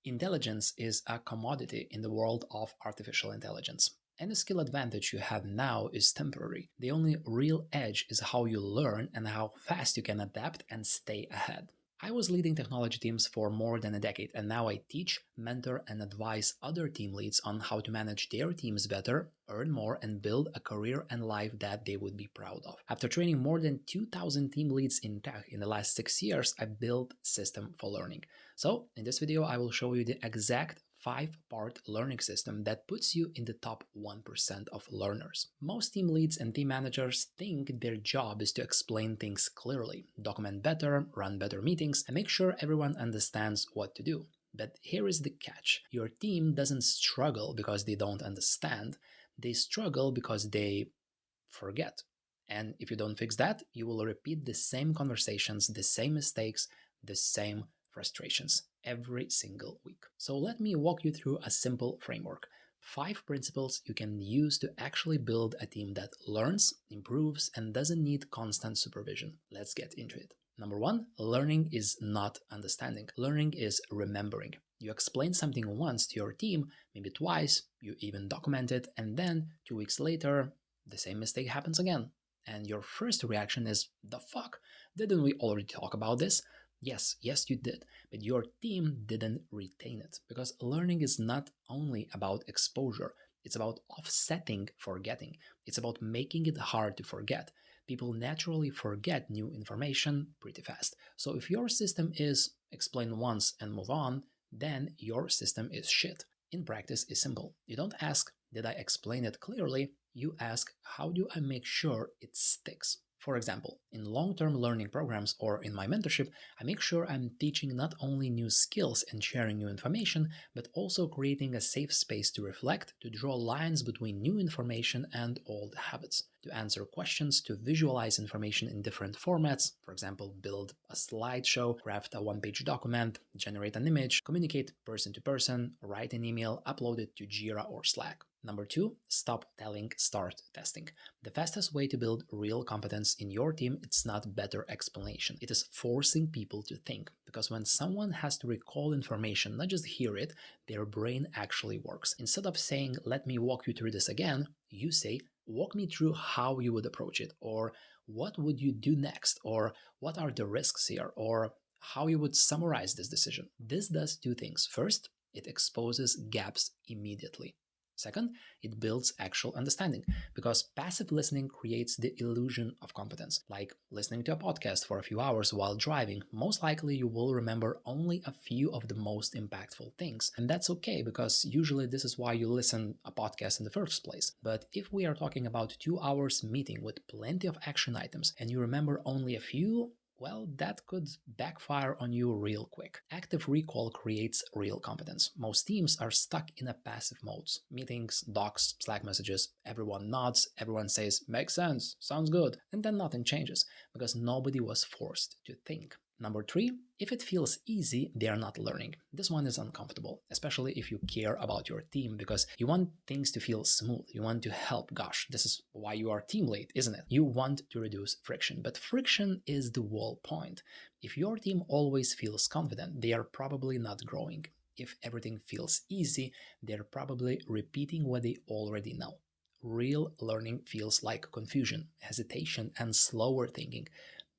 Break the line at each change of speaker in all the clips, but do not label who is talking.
Intelligence is a commodity in the world of artificial intelligence. Any skill advantage you have now is temporary. The only real edge is how you learn and how fast you can adapt and stay ahead. I was leading technology teams for more than a decade, and now I teach, mentor, and advise other team leads on how to manage their teams better, earn more, and build a career and life that they would be proud of. After training more than 2,000 team leads in tech in the last 6 years, I built System for Learning. So, in this video, I will show you the exact 5-part learning system that puts you in the top 1% of learners. Most team leads and team managers think their job is to explain things clearly, document better, run better meetings, and make sure everyone understands what to do. But here is the catch. Your team doesn't struggle because they don't understand. They struggle because they forget. And if you don't fix that, you will repeat the same conversations, the same mistakes, the same frustrations every single week. So let me walk you through a simple framework. 5 principles you can use to actually build a team that learns, improves, and doesn't need constant supervision. Let's get into it. Number 1, learning is not understanding. Learning is remembering. You explain something once to your team, maybe twice, you even document it, and then 2 weeks later, the same mistake happens again. And your first reaction is, the fuck? Didn't we already talk about this? Yes, you did, but your team didn't retain it, because learning is not only about exposure, it's about offsetting forgetting. It's about making it hard to forget. People naturally forget new information pretty fast. So if your system is explain once and move on, then your system is shit. In practice, it's simple. You don't ask, did I explain it clearly? You ask, how do I make sure it sticks? For example, in long-term learning programs or in my mentorship, I make sure I'm teaching not only new skills and sharing new information, but also creating a safe space to reflect, to draw lines between new information and old habits, to answer questions, to visualize information in different formats, for example, build a slideshow, craft a one-page document, generate an image, communicate person to person, write an email, upload it to Jira or Slack. Number 2, stop telling, start testing. The fastest way to build real competence in your team is not better explanation. It is forcing people to think. Because when someone has to recall information, not just hear it, their brain actually works. Instead of saying, let me walk you through this again, you say, walk me through how you would approach it, or what would you do next, or what are the risks here, or how you would summarize this decision. This does 2 things. First, it exposes gaps immediately. Second, it builds actual understanding, because passive listening creates the illusion of competence. Like listening to a podcast for a few hours while driving, most likely you will remember only a few of the most impactful things. And that's okay, because usually this is why you listen a podcast in the first place. But if we are talking about 2 hours meeting with plenty of action items and you remember only a few, well, that could backfire on you real quick. Active recall creates real competence. Most teams are stuck in a passive mode. Meetings, docs, Slack messages, everyone nods, everyone says, makes sense, sounds good, and then nothing changes, because nobody was forced to think. Number 3, if it feels easy, they are not learning. This one is uncomfortable, especially if you care about your team, because you want things to feel smooth. You want to help. Gosh, this is why you are team lead, isn't it? You want to reduce friction, but friction is the whole point. If your team always feels confident, they are probably not growing. If everything feels easy, they're probably repeating what they already know. Real learning feels like confusion, hesitation, and slower thinking.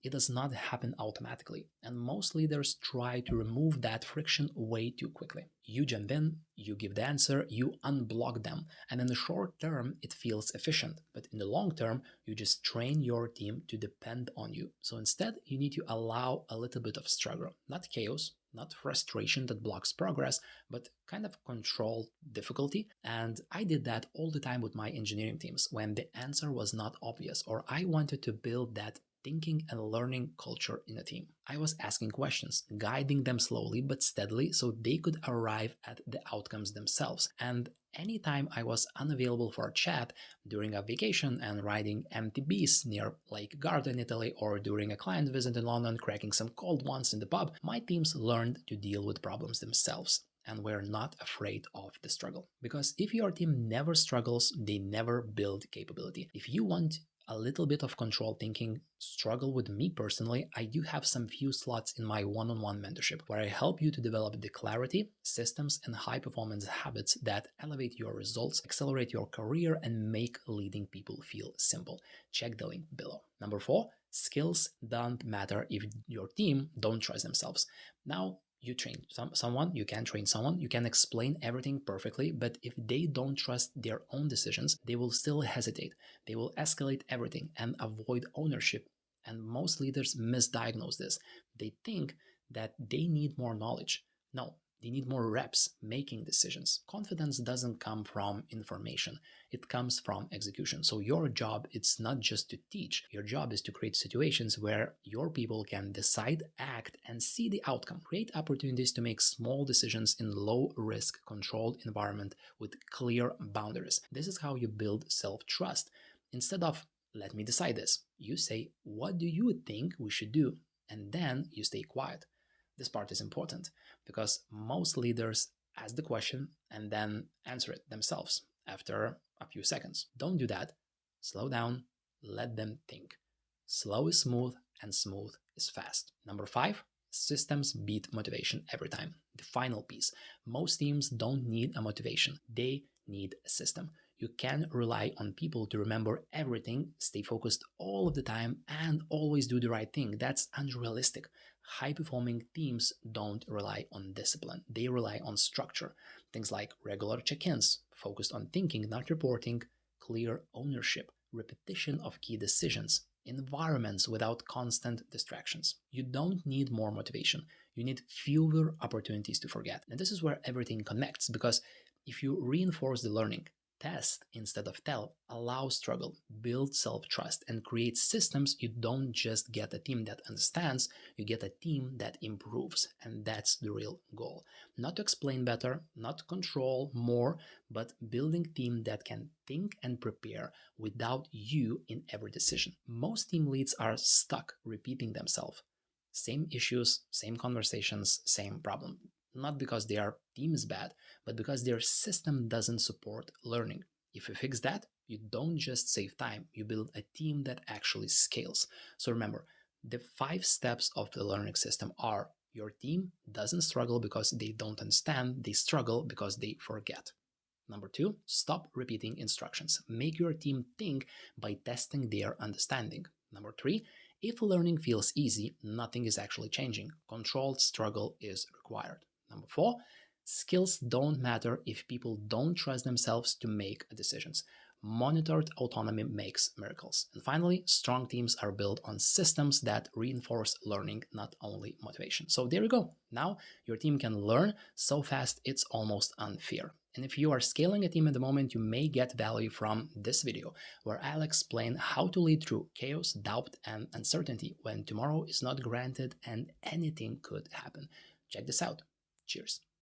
It does not happen automatically, and most leaders try to remove that friction way too quickly. You jump in, you give the answer, you unblock them, and in the short term, it feels efficient, but in the long term, you just train your team to depend on you. So instead, you need to allow a little bit of struggle, not chaos, not frustration that blocks progress, but kind of controlled difficulty. And I did that all the time with my engineering teams when the answer was not obvious, or I wanted to build that thinking and learning culture in a team. I was asking questions, guiding them slowly but steadily so they could arrive at the outcomes themselves. And anytime I was unavailable for a chat during a vacation and riding MTBs near Lake Garda in Italy, or during a client visit in London cracking some cold ones in the pub, my teams learned to deal with problems themselves and were not afraid of the struggle. Because if your team never struggles, they never build capability. If you want a little bit of control thinking struggle with me personally, I do have some few slots in my one-on-one mentorship where I help you to develop the clarity, systems, and high performance habits that elevate your results, accelerate your career, and make leading people feel simple. Check the link below. Number 4, skills don't matter if your team don't trust themselves. Now, you train someone, you can train someone, you can explain everything perfectly, but if they don't trust their own decisions, they will still hesitate. They will escalate everything and avoid ownership. And most leaders misdiagnose this. They think that they need more knowledge. No, they need more reps making decisions. Confidence doesn't come from information, it comes from execution. So your job is not just to teach. Your job is to create situations where your people can decide, act, and see the outcome. Create opportunities to make small decisions in low-risk, controlled environment with clear boundaries. This is how you build self-trust. Instead of "let me decide this," you say "what do you think we should do?" and then you stay quiet. This part is important because most leaders ask the question and then answer it themselves after a few seconds. Don't do that. Slow down, let them think. Slow is smooth and smooth is fast. Number 5, systems beat motivation every time. The final piece. Most teams don't need a motivation, they need a system. You can rely on people to remember everything, stay focused all of the time, and always do the right thing. That's unrealistic. High-performing teams don't rely on discipline. They rely on structure. Things like regular check-ins, focused on thinking, not reporting, clear ownership, repetition of key decisions, environments without constant distractions. You don't need more motivation. You need fewer opportunities to forget. And this is where everything connects, because if you reinforce the learning, test instead of tell, allow struggle, build self-trust, and create systems, you don't just get a team that understands, you get a team that improves. And that's the real goal. Not to explain better, not to control more, but building a team that can think and prepare without you in every decision. Most team leads are stuck repeating themselves. Same issues, same conversations, same problem. Not because their team is bad, but because their system doesn't support learning. If you fix that, you don't just save time, you build a team that actually scales. So remember, the 5 steps of the learning system are: your team doesn't struggle because they don't understand, they struggle because they forget. Number 2, stop repeating instructions. Make your team think by testing their understanding. Number 3, if learning feels easy, nothing is actually changing. Controlled struggle is required. Number 4, skills don't matter if people don't trust themselves to make decisions. Monitored autonomy makes miracles. And finally, strong teams are built on systems that reinforce learning, not only motivation. So there you go. Now your team can learn so fast it's almost unfair. And if you are scaling a team at the moment, you may get value from this video, where I'll explain how to lead through chaos, doubt, and uncertainty when tomorrow is not granted and anything could happen. Check this out. Cheers.